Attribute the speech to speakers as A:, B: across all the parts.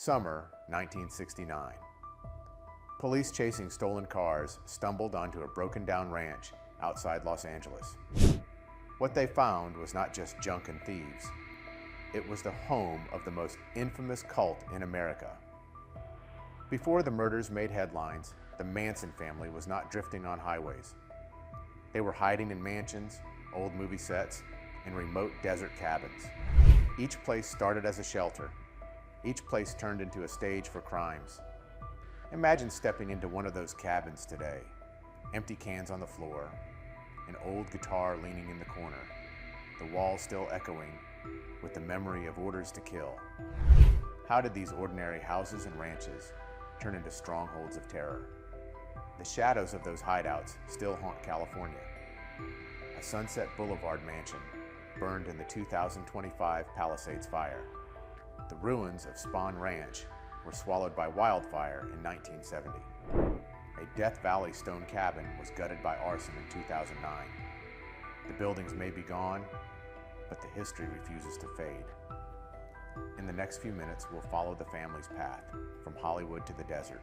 A: Summer 1969. Police chasing stolen cars stumbled onto a broken-down ranch outside Los Angeles. What they found was not just junk and thieves. It was the home of the most infamous cult in America. Before the murders made headlines, the Manson family was not drifting on highways. They were hiding in mansions, old movie sets, and remote desert cabins. Each place started as a shelter. Each place turned into a stage for crimes. Imagine stepping into one of those cabins today. Empty cans on the floor, an old guitar leaning in the corner, the walls still echoing with the memory of orders to kill. How did these ordinary houses and ranches turn into strongholds of terror? The shadows of those hideouts still haunt California. A Sunset Boulevard mansion burned in the 2025 Palisades fire. The ruins of Spahn Ranch were swallowed by wildfire in 1970. A Death Valley stone cabin was gutted by arson in 2009. The buildings may be gone, but the history refuses to fade. In the next few minutes, we'll follow the family's path from Hollywood to the desert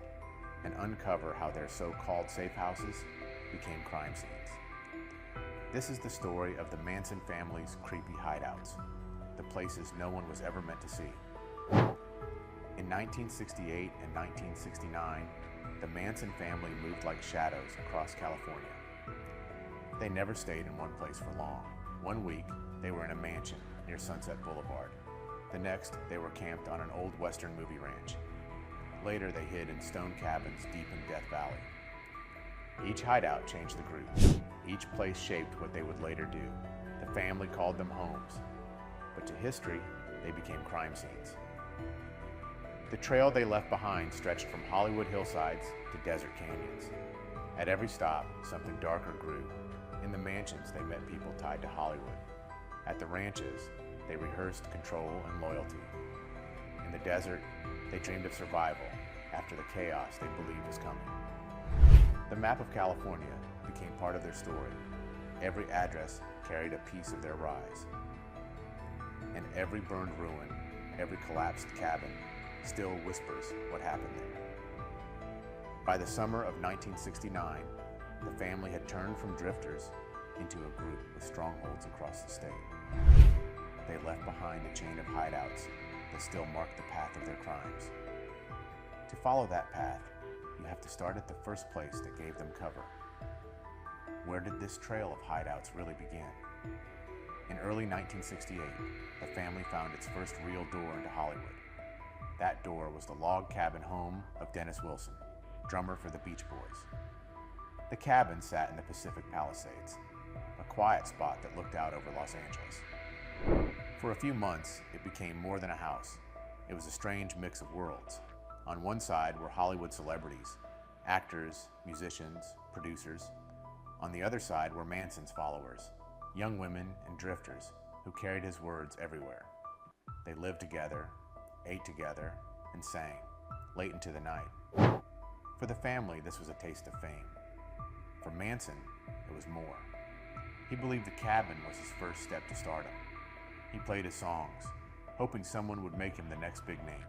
A: and uncover how their so-called safe houses became crime scenes. This is the story of the Manson family's creepy hideouts, the places no one was ever meant to see. In 1968 and 1969, the Manson family moved like shadows across California. They never stayed in one place for long. One week, they were in a mansion near Sunset Boulevard. The next, they were camped on an old Western movie ranch. Later, they hid in stone cabins deep in Death Valley. Each hideout changed the group. Each place shaped what they would later do. The family called them homes, but to history, they became crime scenes. The trail they left behind stretched from Hollywood hillsides to desert canyons. At every stop, something darker grew. In the mansions, they met people tied to Hollywood. At the ranches, they rehearsed control and loyalty. In the desert, they dreamed of survival after the chaos they believed was coming. The map of California became part of their story. Every address carried a piece of their rise. And every burned ruin, every collapsed cabin, still whispers what happened there. By the summer of 1969, the family had turned from drifters into a group with strongholds across the state. They left behind a chain of hideouts that still marked the path of their crimes. To follow that path, you have to start at the first place that gave them cover. Where did this trail of hideouts really begin? In early 1968, the family found its first real door into Hollywood. That door was the log cabin home of Dennis Wilson, drummer for the Beach Boys. The cabin sat in the Pacific Palisades, a quiet spot that looked out over Los Angeles. For a few months, it became more than a house. It was a strange mix of worlds. On one side were Hollywood celebrities, actors, musicians, producers. On the other side were Manson's followers, young women and drifters who carried his words everywhere. They lived together, ate together, and sang, late into the night. For the family, this was a taste of fame. For Manson, it was more. He believed the cabin was his first step to stardom. He played his songs, hoping someone would make him the next big name.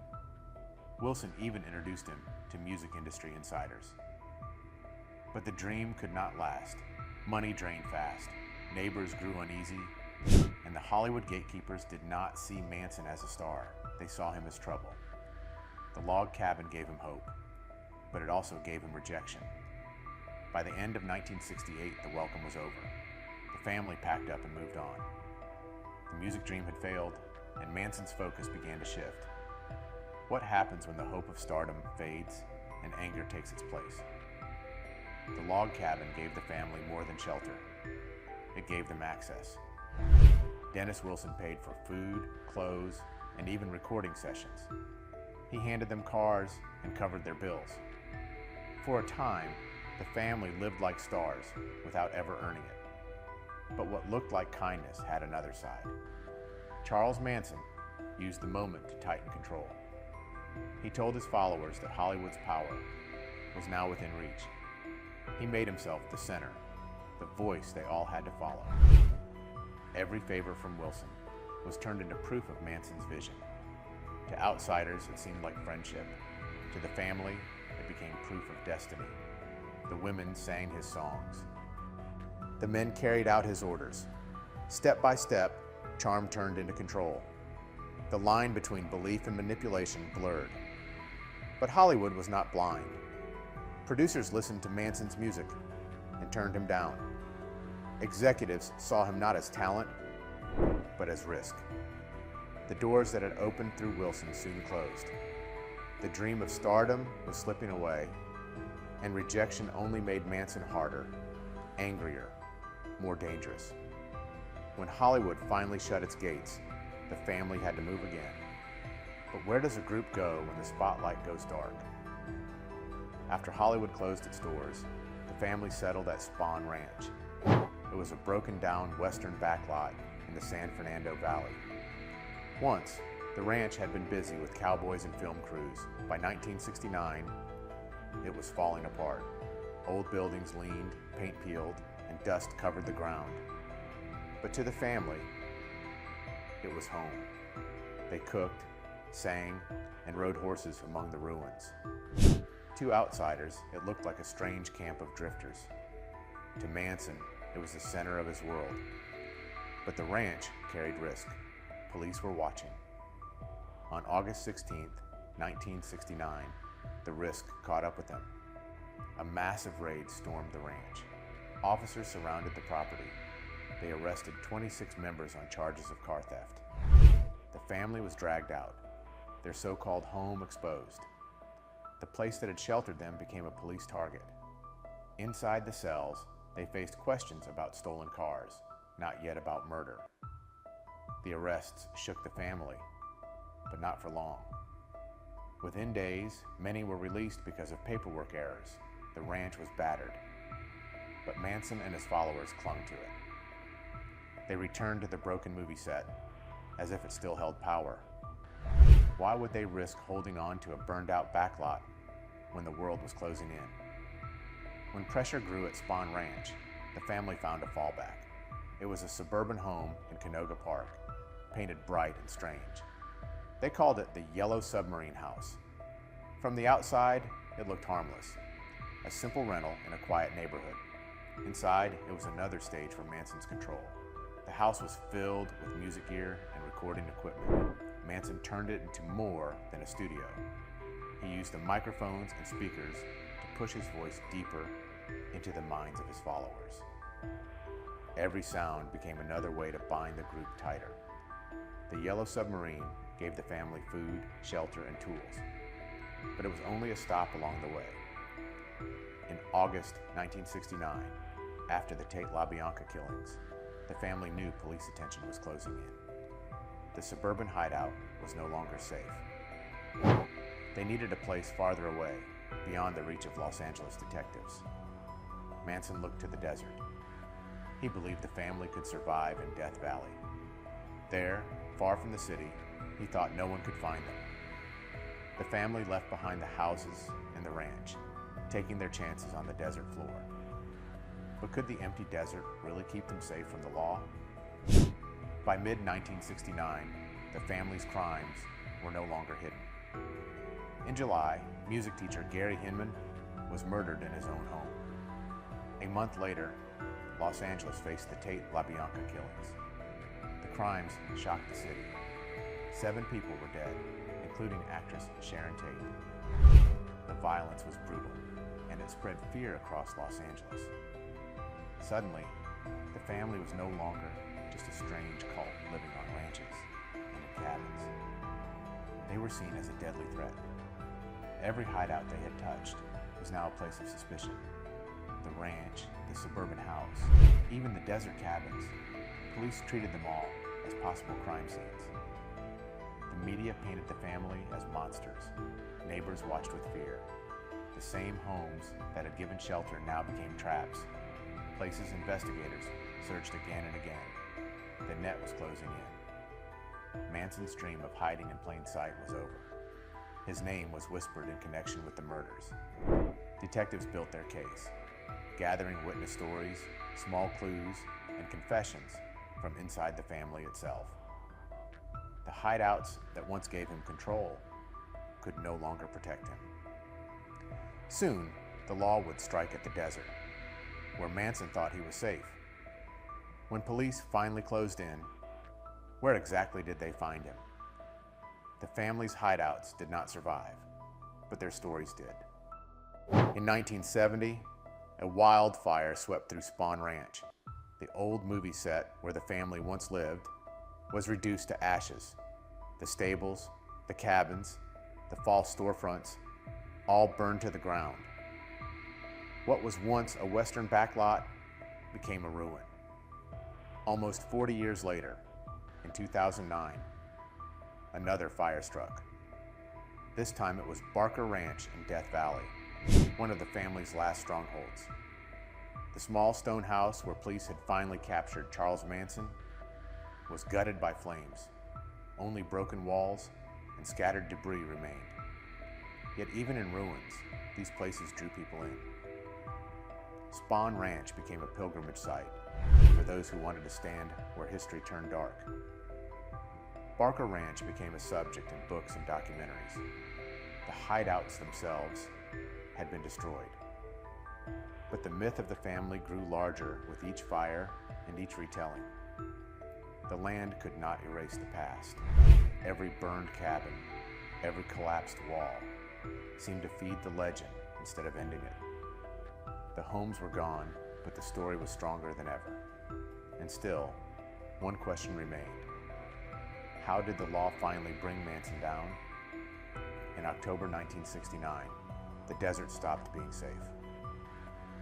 A: Wilson even introduced him to music industry insiders. But the dream could not last. Money drained fast, neighbors grew uneasy, and the Hollywood gatekeepers did not see Manson as a star. They saw him as trouble. The log cabin gave him hope, but it also gave him rejection. By the end of 1968, the welcome was over. The family packed up and moved on. The music dream had failed, and Manson's focus began to shift. What happens when the hope of stardom fades and anger takes its place? The log cabin gave the family more than shelter. It gave them access. Dennis Wilson paid for food, clothes, and even recording sessions. He handed them cars and covered their bills. For a time, the family lived like stars without ever earning it. But what looked like kindness had another side. Charles Manson used the moment to tighten control. He told his followers that Hollywood's power was now within reach. He made himself the center, the voice they all had to follow. Every favor from Wilson was turned into proof of Manson's vision. To outsiders, it seemed like friendship. To the family, it became proof of destiny. The women sang his songs. The men carried out his orders. Step by step, charm turned into control. The line between belief and manipulation blurred. But Hollywood was not blind. Producers listened to Manson's music and turned him down. Executives saw him not as talent, but as risk. The doors that had opened through Wilson soon closed. The dream of stardom was slipping away, and rejection only made Manson harder, angrier, more dangerous. When Hollywood finally shut its gates, the family had to move again. But where does a group go when the spotlight goes dark? After Hollywood closed its doors, the family settled at Spahn Ranch. It was a broken-down western backlot in the San Fernando Valley. Once, the ranch had been busy with cowboys and film crews. By 1969, it was falling apart. Old buildings leaned, paint peeled, and dust covered the ground. But to the family, it was home. They cooked, sang, and rode horses among the ruins. To outsiders, it looked like a strange camp of drifters. To Manson, it was the center of his world. But the ranch carried risk. Police were watching. On August 16, 1969, the risk caught up with them. A massive raid stormed the ranch. Officers surrounded the property. They arrested 26 members on charges of car theft. The family was dragged out, their so-called home exposed. The place that had sheltered them became a police target. Inside the cells, they faced questions about stolen cars, not yet about murder. The arrests shook the family, but not for long. Within days, many were released because of paperwork errors. The ranch was battered, but Manson and his followers clung to it. They returned to the broken movie set, as if it still held power. Why would they risk holding on to a burned-out backlot when the world was closing in? When pressure grew at Spahn Ranch, the family found a fallback. It was a suburban home in Canoga Park, painted bright and strange. They called it the Yellow Submarine House. From the outside, it looked harmless, a simple rental in a quiet neighborhood. Inside, it was another stage for Manson's control. The house was filled with music gear and recording equipment. Manson turned it into more than a studio. He used the microphones and speakers to push his voice deeper into the minds of his followers. Every sound became another way to bind the group tighter. The Yellow Submarine gave the family food, shelter, and tools, but it was only a stop along the way. In August 1969, after the Tate LaBianca killings, the family knew police attention was closing in. The suburban hideout was no longer safe. They needed a place farther away, beyond the reach of Los Angeles detectives. Manson looked to the desert. He believed the family could survive in Death Valley. There, far from the city, he thought no one could find them. The family left behind the houses and the ranch, taking their chances on the desert floor. But could the empty desert really keep them safe from the law? By mid-1969, the family's crimes were no longer hidden. In July, music teacher Gary Hinman was murdered in his own home. A month later, Los Angeles faced the Tate LaBianca killings. The crimes shocked the city. 7 people were dead, including actress Sharon Tate. The violence was brutal, and it spread fear across Los Angeles. Suddenly, the family was no longer just a strange cult living on ranches and in cabins. They were seen as a deadly threat. Every hideout they had touched was now a place of suspicion. The ranch, the suburban house, even the desert cabins. Police treated them all as possible crime scenes. The media painted the family as monsters. Neighbors watched with fear. The same homes that had given shelter now became traps. Places investigators searched again and again. The net was closing in. Manson's dream of hiding in plain sight was over. His name was whispered in connection with the murders. Detectives built their case, gathering witness stories, small clues, and confessions from inside the family itself. The hideouts that once gave him control could no longer protect him. Soon, the law would strike at the desert, where Manson thought he was safe. When police finally closed in, where exactly did they find him? The family's hideouts did not survive, but their stories did. In 1970, a wildfire swept through Spahn Ranch. The old movie set where the family once lived was reduced to ashes. The stables, the cabins, the false storefronts, all burned to the ground. What was once a western backlot became a ruin. Almost 40 years later, in 2009, another fire struck. This time it was Barker Ranch in Death Valley, one of the family's last strongholds. The small stone house where police had finally captured Charles Manson was gutted by flames. Only broken walls and scattered debris remained. Yet even in ruins, these places drew people in. Spahn Ranch became a pilgrimage site for those who wanted to stand where history turned dark. Barker Ranch became a subject in books and documentaries. The hideouts themselves had been destroyed. But the myth of the family grew larger with each fire and each retelling. The land could not erase the past. Every burned cabin, every collapsed wall seemed to feed the legend instead of ending it. The homes were gone, but the story was stronger than ever. And still, one question remained. How did the law finally bring Manson down? In October 1969, the desert stopped being safe.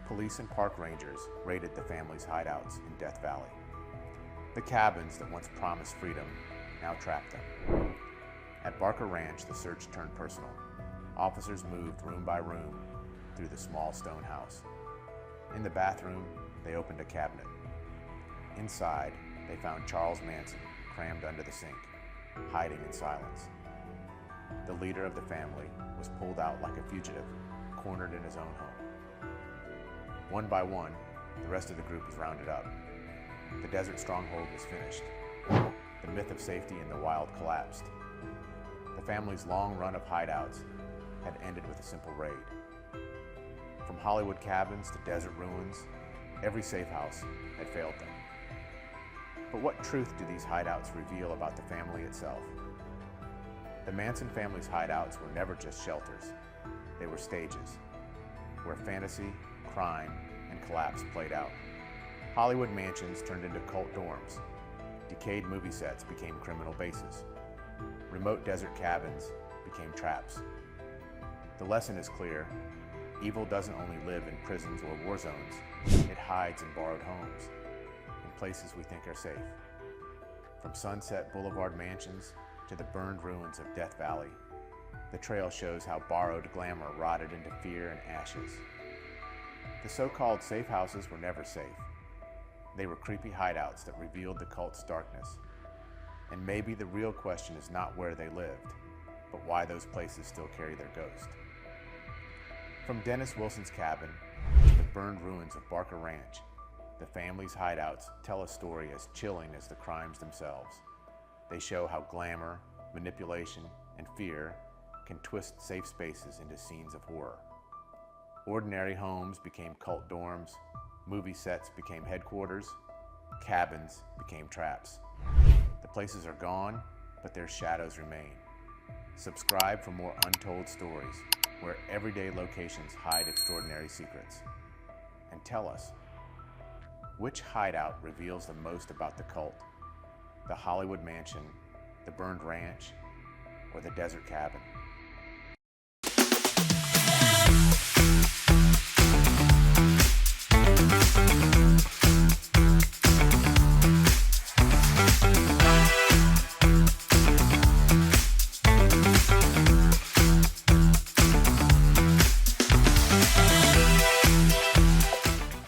A: Police and park rangers raided the family's hideouts in Death Valley. The cabins that once promised freedom now trapped them. At Barker Ranch, the search turned personal. Officers moved room by room through the small stone house. In the bathroom, they opened a cabinet. Inside, they found Charles Manson crammed under the sink, hiding in silence. The leader of the family was pulled out like a fugitive, cornered in his own home. One by one, the rest of the group was rounded up. The desert stronghold was finished. The myth of safety in the wild collapsed. The family's long run of hideouts had ended with a simple raid. From Hollywood cabins to desert ruins, every safe house had failed them. But what truth do these hideouts reveal about the family itself? The Manson family's hideouts were never just shelters. They were stages, where fantasy, crime, and collapse played out. Hollywood mansions turned into cult dorms. Decayed movie sets became criminal bases. Remote desert cabins became traps. The lesson is clear. Evil doesn't only live in prisons or war zones. It hides in borrowed homes, in places we think are safe. From Sunset Boulevard mansions to the burned ruins of Death Valley, the trail shows how borrowed glamour rotted into fear and ashes. The so-called safe houses were never safe. They were creepy hideouts that revealed the cult's darkness. And maybe the real question is not where they lived, but why those places still carry their ghost. From Dennis Wilson's cabin to the burned ruins of Barker Ranch, the family's hideouts tell a story as chilling as the crimes themselves. They show how glamour, manipulation, and fear can twist safe spaces into scenes of horror. Ordinary homes became cult dorms, movie sets became headquarters, cabins became traps. The places are gone, but their shadows remain. Subscribe for more untold stories, where everyday locations hide extraordinary secrets. And tell us, which hideout reveals the most about the cult? The Hollywood mansion, the burned ranch, or the desert cabin?